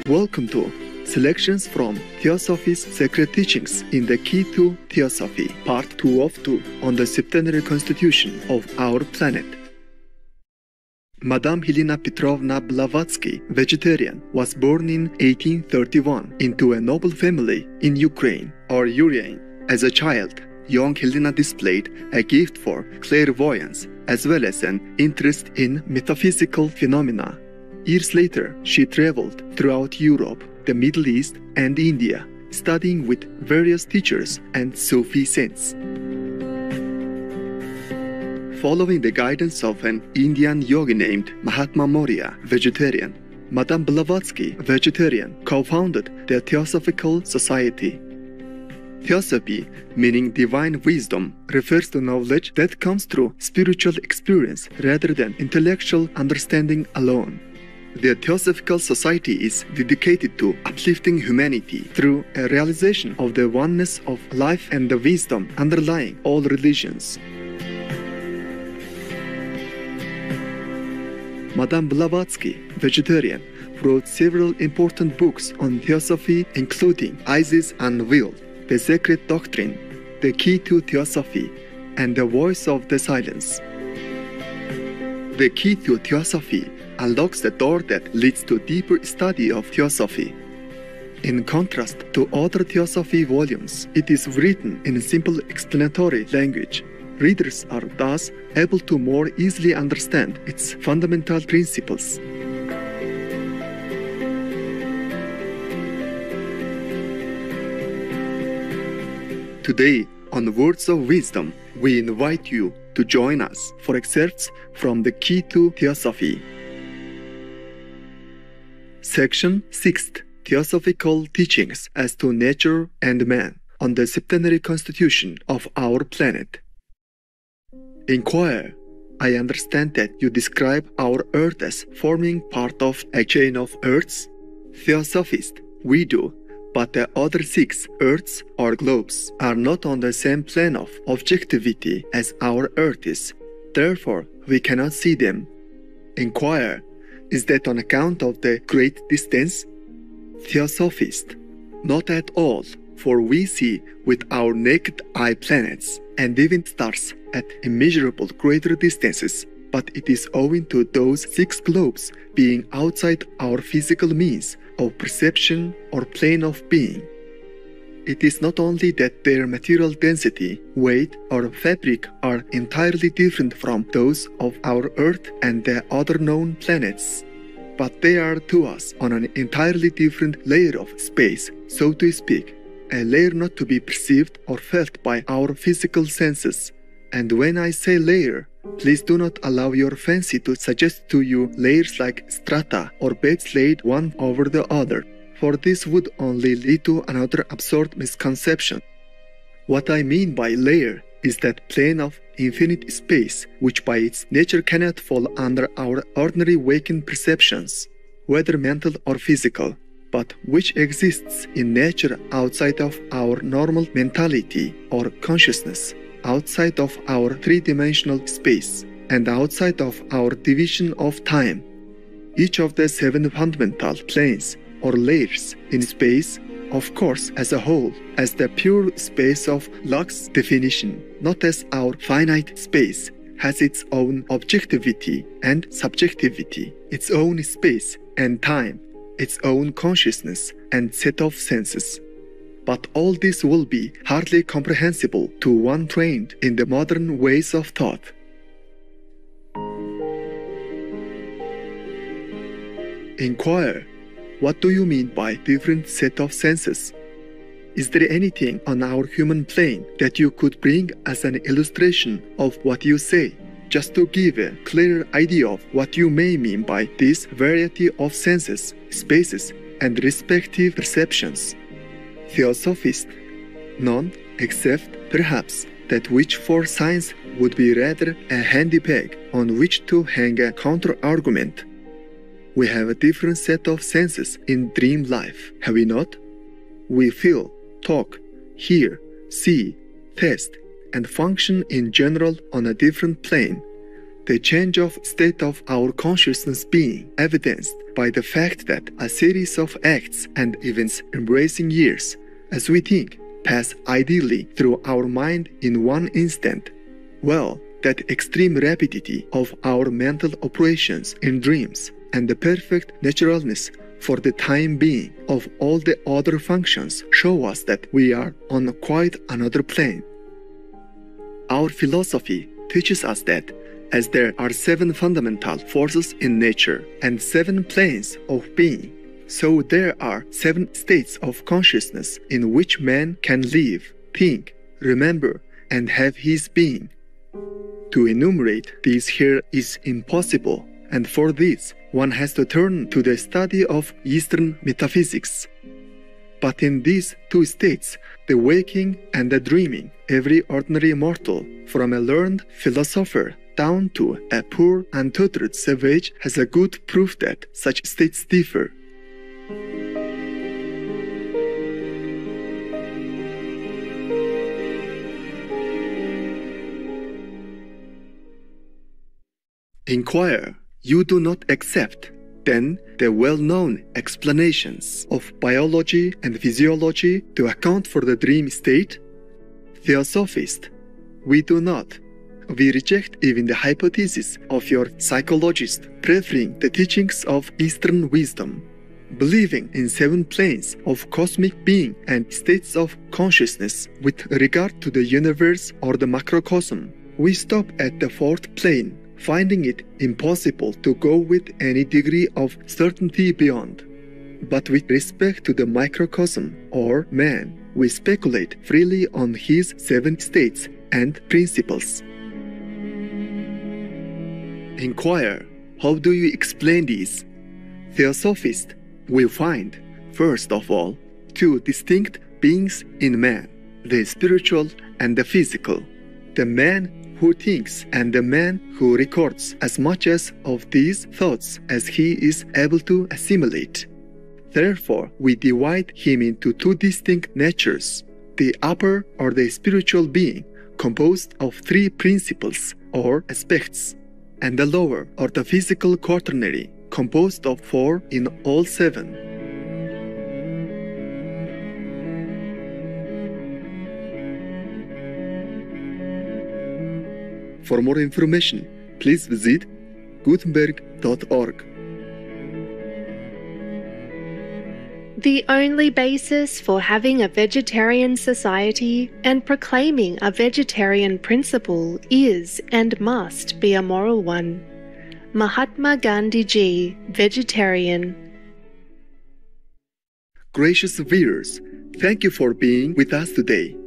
Welcome to Selections from Theosophy's Sacred Teachings in the Key to Theosophy, Part 2 of 2 on the septenary constitution of our planet. Madame Helena Petrovna Blavatsky, vegetarian, was born in 1831 into a noble family in Ukraine, or Uriane. As a child, young Helena displayed a gift for clairvoyance as well as an interest in metaphysical phenomena. Years later, she traveled throughout Europe, the Middle East, and India, studying with various teachers and Sufi saints. Following the guidance of an Indian yogi named Mahatma Maurya, vegetarian, Madame Blavatsky, vegetarian, co-founded the Theosophical Society. Theosophy, meaning divine wisdom, refers to knowledge that comes through spiritual experience rather than intellectual understanding alone. The Theosophical Society is dedicated to uplifting humanity through a realization of the oneness of life and the wisdom underlying all religions. Madame Blavatsky, vegetarian, wrote several important books on theosophy, including Isis Unveiled, The Sacred Doctrine, The Key to Theosophy, and The Voice of the Silence. The Key to Theosophy unlocks the door that leads to deeper study of theosophy. In contrast to other theosophy volumes, it is written in simple explanatory language. Readers are thus able to more easily understand its fundamental principles. Today, on Words of Wisdom, we invite you to join us for excerpts from the Key to Theosophy. Section 6th, Theosophical Teachings as to Nature and Man on the septenary constitution of our planet. Inquire. I understand that you describe our Earth as forming part of a chain of Earths. Theosophist, we do, but the other 6 Earths or globes are not on the same plane of objectivity as our Earth is. Therefore, we cannot see them. Inquire. Is that on account of the great distance? Theosophist, not at all, for we see with our naked eye planets and even stars at immeasurable greater distances, but it is owing to those 6 globes being outside our physical means of perception or plane of being. It is not only that their material density, weight, or fabric are entirely different from those of our Earth and the other known planets, but they are to us on an entirely different layer of space, so to speak, a layer not to be perceived or felt by our physical senses. And when I say layer, please do not allow your fancy to suggest to you layers like strata or beds laid one over the other, for this would only lead to another absurd misconception. What I mean by layer is that plane of infinite space which by its nature cannot fall under our ordinary waking perceptions, whether mental or physical, but which exists in nature outside of our normal mentality or consciousness, outside of our three-dimensional space, and outside of our division of time. Each of the 7 fundamental planes or layers in space, of course, as a whole, as the pure space of Locke's definition, not as our finite space, has its own objectivity and subjectivity, its own space and time, its own consciousness and set of senses. But all this will be hardly comprehensible to one trained in the modern ways of thought. Inquire. What do you mean by different set of senses? Is there anything on our human plane that you could bring as an illustration of what you say, just to give a clearer idea of what you may mean by this variety of senses, spaces, and respective perceptions? Theosophist, none except perhaps that which for science would be rather a handy peg on which to hang a counter-argument. We have a different set of senses in dream life, have we not? We feel, talk, hear, see, taste, and function in general on a different plane. The change of state of our consciousness being evidenced by the fact that a series of acts and events embracing years, as we think, pass ideally through our mind in one instant. Well, that extreme rapidity of our mental operations in dreams and the perfect naturalness for the time being of all the other functions show us that we are on quite another plane. Our philosophy teaches us that as there are 7 fundamental forces in nature and 7 planes of being, so there are 7 states of consciousness in which man can live, think, remember, and have his being. To enumerate these here is impossible, and for this one has to turn to the study of Eastern metaphysics. But in these 2 states, the waking and the dreaming, every ordinary mortal, from a learned philosopher down to a poor untutored savage, has a good proof that such states differ. Inquire, you do not accept, then the well-known explanations of biology and physiology to account for the dream state? Theosophist, we do not. We reject even the hypothesis of your psychologist preferring the teachings of Eastern wisdom. Believing in 7 planes of cosmic being and states of consciousness with regard to the universe or the macrocosm, we stop at the 4th plane, finding it impossible to go with any degree of certainty beyond. But with respect to the microcosm, or man, we speculate freely on his 7 states and principles. Inquire, how do you explain these? Theosophist, we find, first of all, 2 distinct beings in man, the spiritual and the physical. The man who thinks and the man who records as much as of these thoughts as he is able to assimilate. Therefore, we divide him into 2 distinct natures, the upper or the spiritual being, composed of 3 principles or aspects, and the lower or the physical quaternary, composed of 4 in all 7. For more information, please visit gutenberg.org. The only basis for having a vegetarian society and proclaiming a vegetarian principle is and must be a moral one. Mahatma Gandhi Ji, vegetarian. Gracious viewers, thank you for being with us today.